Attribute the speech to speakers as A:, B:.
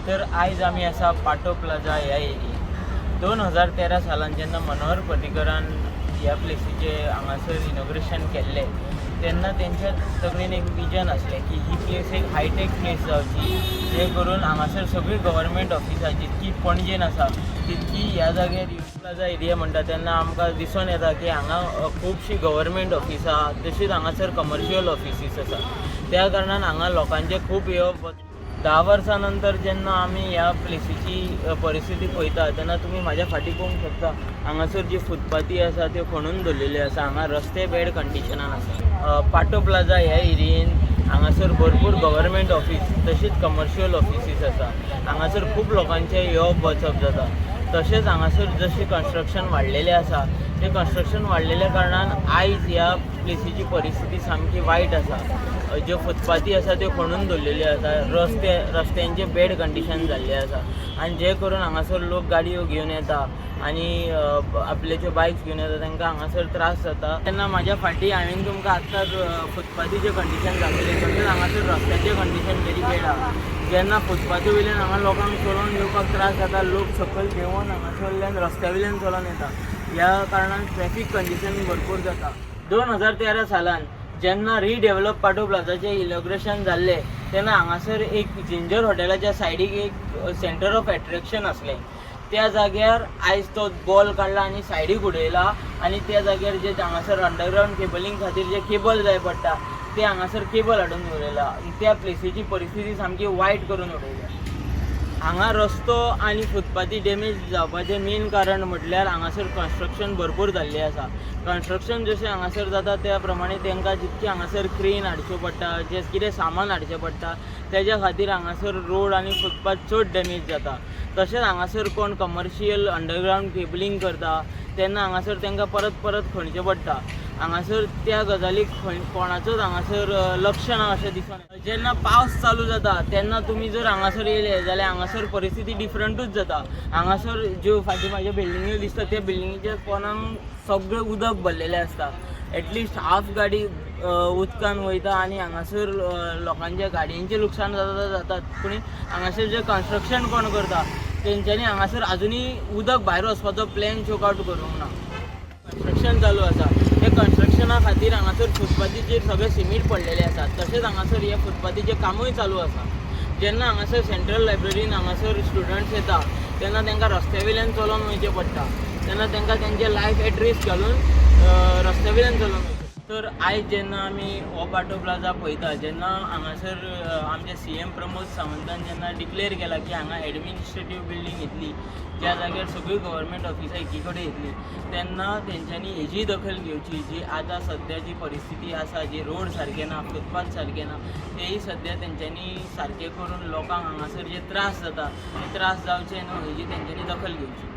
A: तर आयज आमी आसा पाटो प्लाझा ह्या एरियेत 2013 सालान जेन्ना मनोहर पर्रीकरान ह्या प्लेसीचे हांगासर इनॉग्रेशन केल्लें तेन्ना तेंच्या तकलेन एक विजन आसलें की ही प्लेस एक हायटेक प्लेस जावची, जे करून हांगासर सगळीं गव्हर्मेंट ऑफिसां जितकी पणजेन आसा तितकी ह्या जाग्यार प्लाझा एरिया म्हणटा तेन्ना आमकां दिसून येता की हांगा खुबशीं गव्हर्मेंट ऑफिसां तशीच हांगासर कमर्शियल ऑफिसीस आसा. त्या कारणान हांगा लोकांचे खूब येवप 10 वर्सां नंतर जेन्ना आमी ह्या प्लेसीची परिस्थिती पळयता तेन्ना तुमी म्हाज्या फाटीं पळोवंक शकता हांगासर जी फुटपाथी आसा त्यो खणून दवरलेल्यो आसा. हांगा रस्ते बॅड कंडिशनान आसा. पाटो प्लाझा ह्या एरियेन हांगासर भरपूर गव्हर्मेंट ऑफिस तशीच कमर्शियल ऑफिसीस आसा. हांगासर खूब लोकांचें येवप वचप जाता. तशेंच हांगासर जशें कन्स्ट्रक्शन वाडलेलें आसा तें कन्स्ट्रक्शन वाडलेल्या कारणान आयज ह्या प्लेसीची परिस्थिती सामकी वायट आसा. ज्यो फुटपाथी आसा त्यो खणून दवरलेल्यो आसा. रस्त्यांचे बॅड कंडिशन जाल्लें आसा आनी जे करून हांगासर लोक गाडयो घेवन येता आनी आपल्याच्यो बायक्स घेवन येता तांकां हांगासर त्रास जाता. तेन्ना म्हाज्या फाटीं हांवें तुमकां आत्तां फुटपाथीचें कंडिशन दाखयलें. तशेंच हांगासर रस्त्याचें कंडिशन व्हेरी बॅड आहा. जेन्ना फुटपाथी वयल्यान हांगा लोकांक चलोवन येवपाक त्रास जाता, लोक सकयल देंवून हांगासरल्यान रस्त्या वयल्यान चलोवन येता. ह्या कारणान ट्रॅफीक कंडिशन भरपूर जाता. 2013 सालान जेन्ना रिडेवलप पाटो प्लाझाचें इनॉग्रेशन जाल्लें तेन्ना हांगासर एक जिंजर हॉटेलाच्या सायडीक एक सेंटर ऑफ एट्रॅक्शन आसलें. त्या जाग्यार आयज तो बॉल काडला आनी सायडीक उडयला आनी त्या जाग्यार जे हांगासर अंडरग्रावंड केबलिंग खातीर जे केबल जाय पडटा ते हांगासर केबल हाडून दवरलेला. त्या प्लेसीची परिस्थिती सामकी वायट करून उडयल्या. हांगा रस्तो आनी फुटपाथी डॅमेज जावपाचें मेन कारण म्हटल्यार हांगासर कन्स्ट्रक्शन भरपूर जाल्लें आसा. कन्स्ट्रक्शन जशें हांगासर जाता त्या प्रमाणे तांकां जितके हांगासर क्रेन हाडच्यो पडटा, जे कितें सामान हाडचें पडटा तेज्या खातीर हांगासर रोड आनी फुटपाथ चड डॅमेज जाता. तशेंच हांगासर कोण कमर्शियल अंडरग्रावंड केबलिंग करता तेन्ना हांगासर तांकां परत परत खणचें पडटा. हांगासर त्या गजालीक कोणाचोच हांगासर लक्ष ना अशें दिसून येता. जेन्ना पावस चालू जाता तेन्ना तुमी जर हांगासर येयले जाल्यार हांगासर परिस्थिती डिफरंटूच जाता. हांगासर ज्यो फाटीं म्हाज्या बिल्डिंग्यो दिसता त्या बिल्डिंगेच्या पोंदांक सगळें उदक भरलेलें आसता. एटलिस्ट हाफ गाडी उदकान वयता आनी हांगासर लोकांच्या गाडयांचें लुकसाण जातात. पूण हांगासर जें कन्स्ट्रक्शन कोण करता तेंच्यांनी हांगासर आजुनूय उदक भायर वचपाचो प्लॅन चोकआउट करूंक ना. कन्स्ट्रक्शन चालू आसा. त्या कन्स्ट्रक्शना खातीर हांगासर फुटपाथीचेर सगळें सिमीट पडलेलें आसा. तशेंच हांगासर ह्या फुटपाथीचें कामूय चालू आसा. जेन्ना हांगासर सेंट्रल लायब्ररीन हांगासर स्टुडंट्स येता तेन्ना तांकां रस्त्या वयल्यान चलोवन वयचें पडटा. तेन्ना तांकां तेंचें लायफ एट रिस्क घालून रस्त्या वयल्यान चलोवन वयचें. तर आयज जेन्ना आमी हो पाटो प्लाझा पळयता, जेन्ना हांगासर आमचे CM प्रमोद सावंतान जेन्ना डिक्लेअर केला की हांगा एडमिनिस्ट्रेटीव बिल्डींग येतली, ज्या जाग्यार सगळीं गव्हर्मेंट ऑफिसां एकी कडेन येतली, तेन्ना तेंच्यांनी हेजी दखल घेवची. जी आतां सद्याची परिस्थिती आसा, जी रोड सारके ना, फुटपाथ सारके ना, तेही सद्या तेंच्यांनी सारके करून लोकांक हांगासर जे त्रास जाता ते त्रास जावचे न्हू हेजी तेंच्यांनी दखल घेवची.